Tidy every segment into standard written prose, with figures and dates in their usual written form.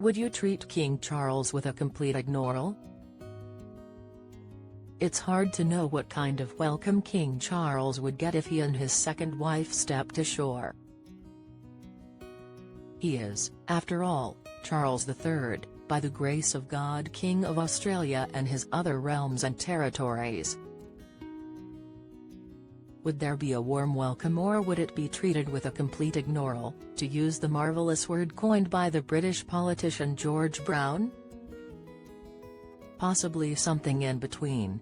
Would you treat King Charles with a complete ignoral? It's hard to know what kind of welcome King Charles would get if he and his second wife stepped ashore. He is, after all, Charles III, by the grace of God, King of Australia and his other realms and territories. Would there be a warm welcome, or would it be treated with a complete ignoral, to use the marvellous word coined by the British politician George Brown? Possibly something in between.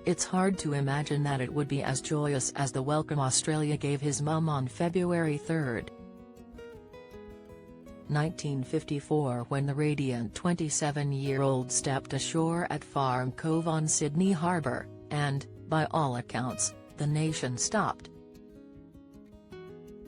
It's hard to imagine that it would be as joyous as the welcome Australia gave his mum on February 3, 1954, when the radiant 27-year-old stepped ashore at Farm Cove on Sydney Harbour, and, by all accounts, the nation stopped.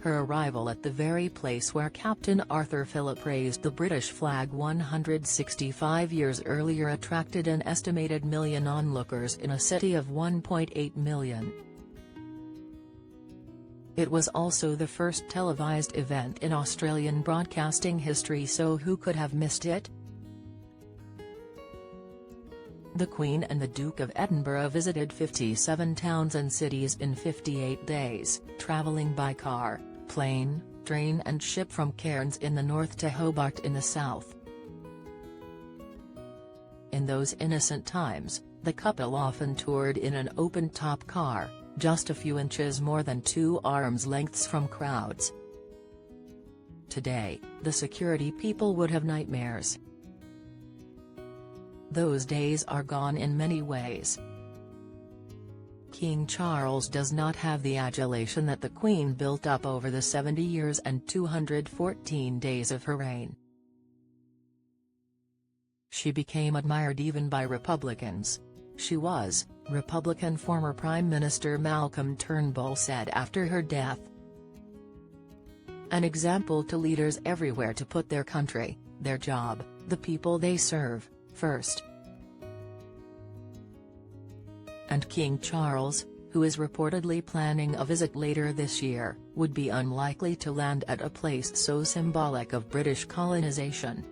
Her arrival at the very place where Captain Arthur Phillip raised the British flag 165 years earlier attracted an estimated million onlookers in a city of 1.8 million. It was also the first televised event in Australian broadcasting history, so who could have missed it? The Queen and the Duke of Edinburgh visited 57 towns and cities in 58 days, travelling by car, plane, train and ship from Cairns in the north to Hobart in the south. In those innocent times, the couple often toured in an open-top car, just a few inches more than 2 arms lengths from crowds. Today, the security people would have nightmares. Those days are gone in many ways. King Charles does not have the adulation that the Queen built up over the 70 years and 214 days of her reign. She became admired even by Republicans. She was, Republican former Prime Minister Malcolm Turnbull said after her death, an example to leaders everywhere to put their country, their job, the people they serve, first. And King Charles, who is reportedly planning a visit later this year, would be unlikely to land at a place so symbolic of British colonisation.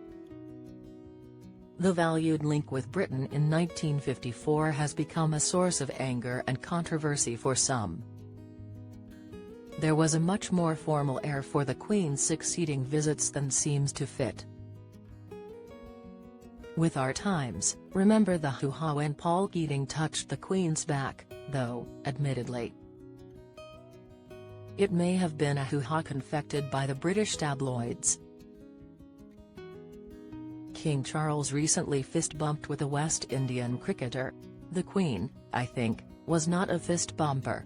The valued link with Britain in 1954 has become a source of anger and controversy for some. There was a much more formal air for the Queen's succeeding visits than seems to fit with our times. Remember the hoo-ha when Paul Keating touched the Queen's back, though, admittedly, it may have been a hoo-ha confected by the British tabloids. King Charles recently fist-bumped with a West Indian cricketer. The Queen, I think, was not a fist-bumper.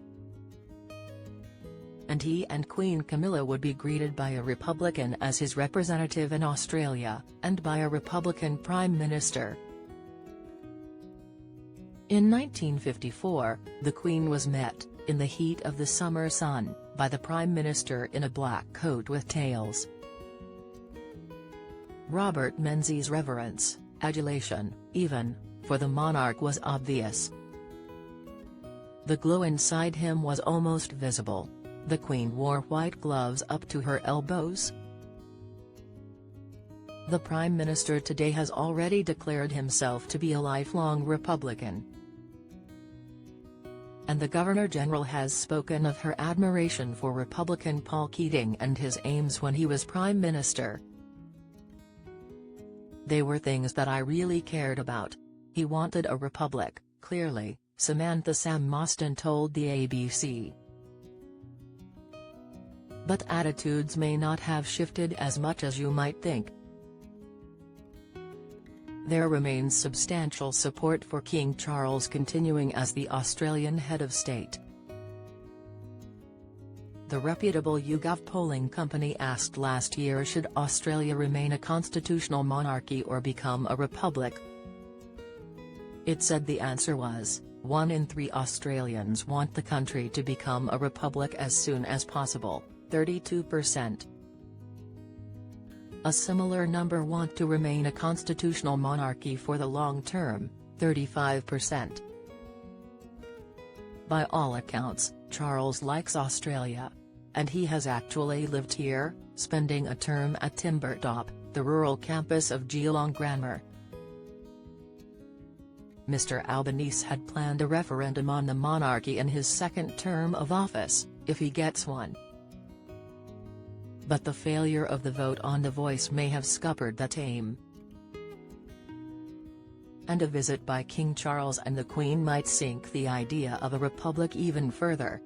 And he and Queen Camilla would be greeted by a Republican as his representative in Australia, and by a Republican Prime Minister. In 1954, the Queen was met, in the heat of the summer sun, by the Prime Minister in a black coat with tails. Robert Menzies' reverence, adulation, even, for the monarch was obvious. The glow inside him was almost visible. The Queen wore white gloves up to her elbows. The Prime Minister today has already declared himself to be a lifelong Republican. And the Governor-General has spoken of her admiration for Republican Paul Keating and his aims when he was Prime Minister. They were things that I really cared about. He wanted a republic, clearly, Samantha Sam Mostyn told the ABC. But attitudes may not have shifted as much as you might think. There remains substantial support for King Charles continuing as the Australian head of state. The reputable YouGov polling company asked last year, should Australia remain a constitutional monarchy or become a republic? It said the answer was, 1 in 3 Australians want the country to become a republic as soon as possible, 32%. A similar number want to remain a constitutional monarchy for the long term, 35%. By all accounts, Charles likes Australia. and he has actually lived here, spending a term at Timbertop, the rural campus of Geelong Grammar. Mr. Albanese had planned a referendum on the monarchy in his second term of office, if he gets one. But the failure of the vote on the Voice may have scuppered that aim. And a visit by King Charles and the Queen might sink the idea of a republic even further.